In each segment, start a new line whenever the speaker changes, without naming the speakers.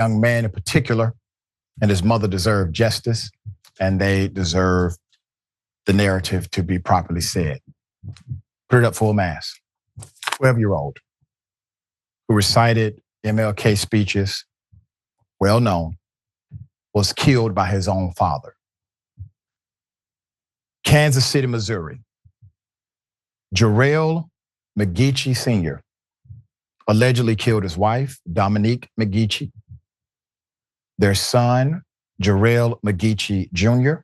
young man in particular and his mother deserve justice, and they deserve the narrative to be properly said. Put it up full mass. 12-year-old who recited MLK speeches, well known, was killed by his own father. Kansas City, Missouri. Jerel McGeachy Jr. allegedly killed his wife, Domonique McGeachy, their son, Jerel McGeachy Jr.,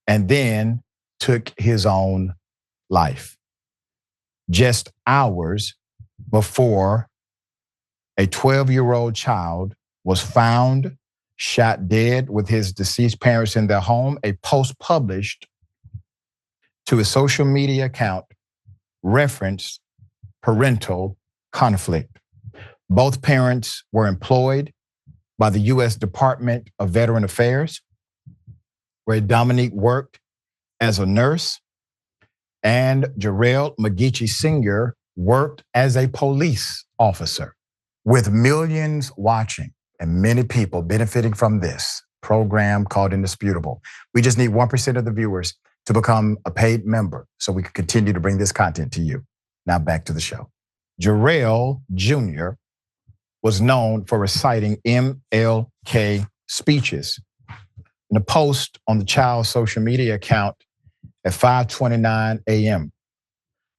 and then took his own life. Just hours before a 12-year-old child was found shot dead with his deceased parents in their home, a post published to his social media account referenced parental conflict. Both parents were employed by the U.S. Department of Veteran Affairs, where Domonique worked as a nurse, and Jerel McGeachy Sr. worked as a police officer. With millions watching and many people benefiting from this program called Indisputable, we just need 1% of the viewers to become a paid member so we can continue to bring this content to you. Now back to the show. Jerel Jr. was known for reciting MLK speeches. In a post on the child's social media account at 5:29 a.m.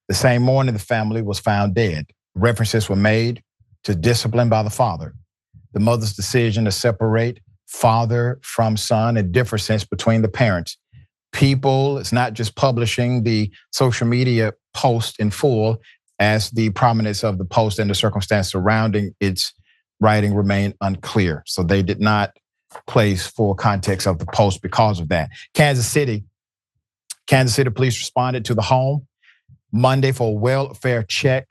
The same morning, the family was found dead. References were made to discipline by the father. The mother's decision to separate father from son, a difference between the parents. People, it's not just publishing the social media post in full, as the prominence of the post and the circumstance surrounding its writing remain unclear. So they did not place full context of the post because of that. Kansas City police responded to the home Monday for a welfare check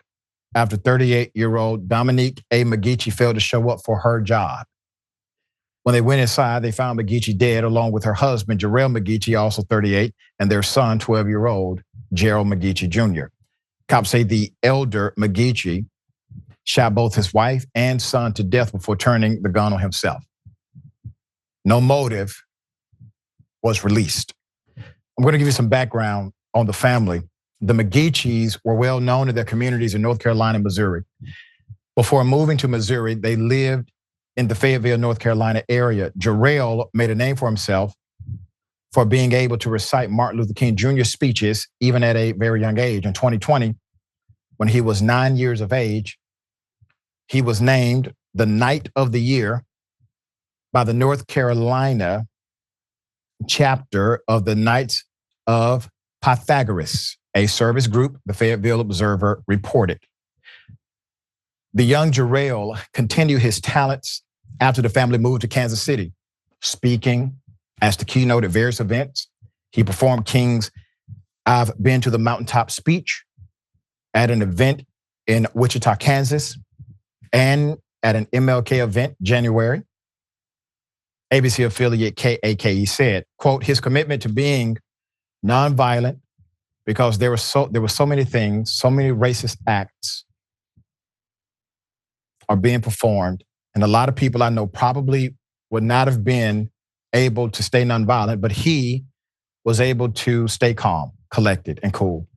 after 38-year-old Domonique A. McGeachy failed to show up for her job. When they went inside, they found McGeachy dead along with her husband, Jerel McGeachy, also 38, and their son, 12-year-old Jerel McGeachy Jr. Cops say the elder McGeachy shot both his wife and son to death before turning the gun on himself. No motive was released. I'm going to give you some background on the family. The McGeachys were well known in their communities in North Carolina and Missouri. Before moving to Missouri, they lived in the Fayetteville, North Carolina area. Jerel made a name for himself for being able to recite Martin Luther King Jr. speeches even at a very young age. In 2020, when he was 9 years of age, he was named the Knight of the Year by the North Carolina chapter of the Knights of Pythagoras, a service group the Fayetteville Observer reported. The young Jerel continued his talents after the family moved to Kansas City, speaking as the keynote at various events. He performed King's "I've Been to the Mountaintop" speech at an event in Wichita, Kansas, and at an MLK event January. ABC affiliate KAKE said, quote, his commitment to being nonviolent, because there were so many things, so many racist acts are being performed. And a lot of people I know probably would not have been able to stay nonviolent, but he was able to stay calm, collected, and cool.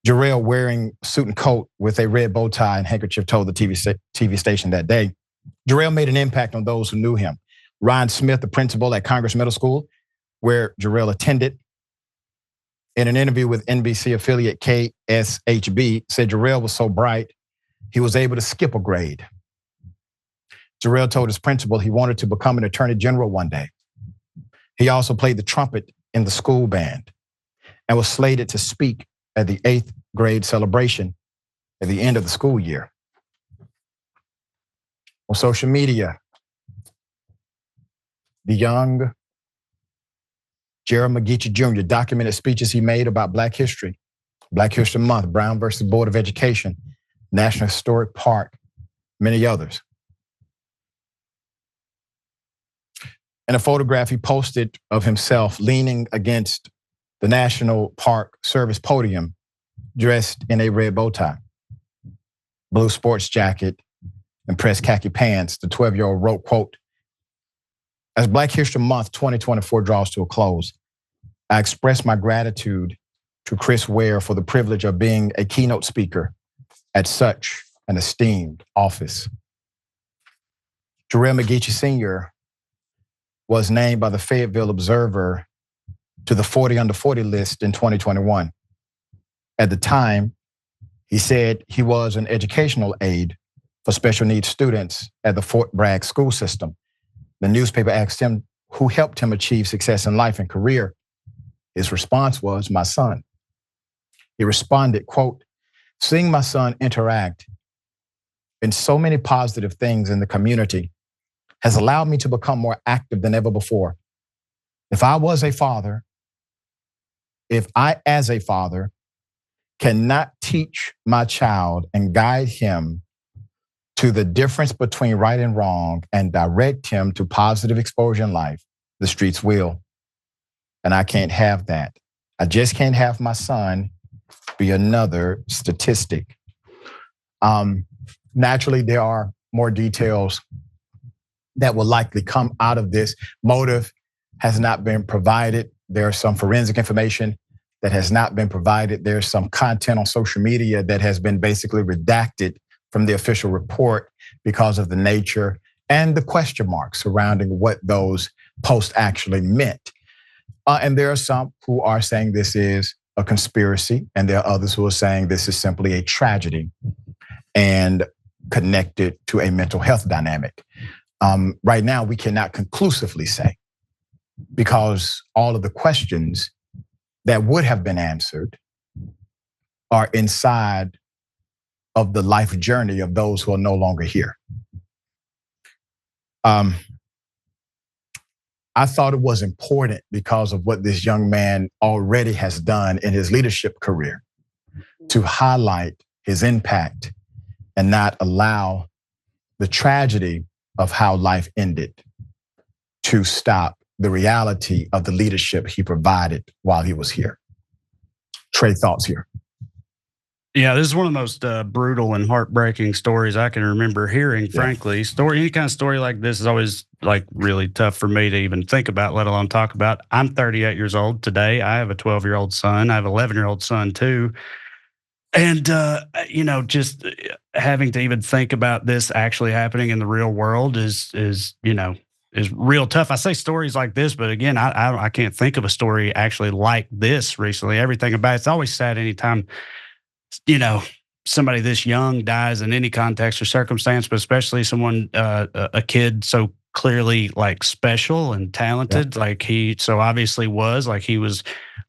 Jerel, wearing suit and coat with a red bow tie and handkerchief, told the TV station that day. Jerel made an impact on those who knew him. Ryan Smith, the principal at Congress Middle School, where Jerel attended, in an interview with NBC affiliate KSHB, said Jerel was so bright, he was able to skip a grade. Jerel told his principal he wanted to become an attorney general one day. He also played the trumpet in the school band and was slated to speak at the 8th grade celebration at the end of the school year. On social media, the young Jerel McGeachy Jr. documented speeches he made about Black History Month, Brown versus Board of Education, National Historic Park, many others. And a photograph he posted of himself leaning against the National Park Service podium, dressed in a red bow tie, blue sports jacket, and pressed khaki pants, the 12-year-old wrote, quote, "As Black History Month 2024 draws to a close, I express my gratitude to Chris Ware for the privilege of being a keynote speaker at such an esteemed office." Jerel McGeachy Jr. was named by the Fayetteville Observer to the 40 under 40 list in 2021. At the time, he said he was an educational aide for special needs students at the Fort Bragg school system. The newspaper asked him who helped him achieve success in life and career. His response was, "My son." He responded, quote, "Seeing my son interact in so many positive things in the community has allowed me to become more active than ever before. If I as a father cannot teach my child and guide him to the difference between right and wrong and direct him to positive exposure in life, the streets will. And I can't have that. I just can't have my son be another statistic." Naturally, there are more details that will likely come out of this. Motive has not been provided. There's some forensic information that has not been provided. There's some content on social media that has been basically redacted from the official report because of the nature and the question marks surrounding what those posts actually meant. And there are some who are saying this is a conspiracy, and there are others who are saying this is simply a tragedy and connected to a mental health dynamic. Right now, we cannot conclusively say, because all of the questions that would have been answered are inside of the life journey of those who are no longer here. I thought it was important because of what this young man already has done in his leadership career to highlight his impact and not allow the tragedy of how life ended to stop the reality of the leadership he provided while he was here. Trae, thoughts here?
Yeah, this is one of the most brutal and heartbreaking stories I can remember hearing, frankly. Any kind of story like this is always like really tough for me to even think about, let alone talk about. I'm 38 years old today. I have a 12-year-old son. I have an 11-year-old son too. And, just having to even think about this actually happening in the real world is real tough. I say stories like this, but again, I can't think of a story actually like this recently. Everything about it's always sad anytime, somebody this young dies in any context or circumstance, but especially someone, a kid so clearly like special and talented, like he so obviously was, like he was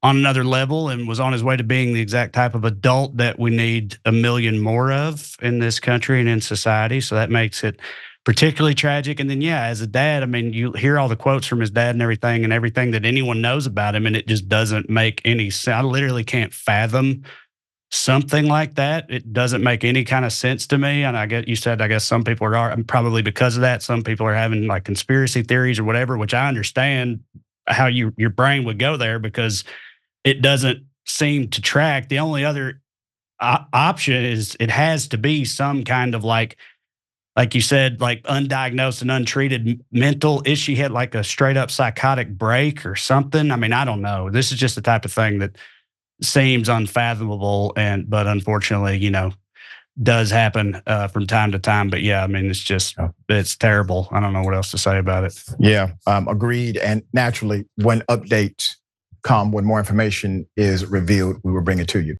on another level and was on his way to being the exact type of adult that we need a million more of in this country and in society. So that makes it particularly tragic. And then, as a dad, I mean, you hear all the quotes from his dad and everything that anyone knows about him, and it just doesn't make any sense. I literally can't fathom something like that. It doesn't make any kind of sense to me. And I guess some people are, and probably because of that, some people are having like conspiracy theories or whatever, which I understand how your brain would go there because it doesn't seem to track. The only other option is it has to be some kind of like you said, like undiagnosed and untreated mental issue. He had like a straight up psychotic break or something. I mean, I don't know. This is just the type of thing that seems unfathomable, but unfortunately, does happen from time to time. But I mean, it's terrible. I don't know what else to say about it.
Yeah, agreed. And naturally, when updates come, when more information is revealed, we will bring it to you.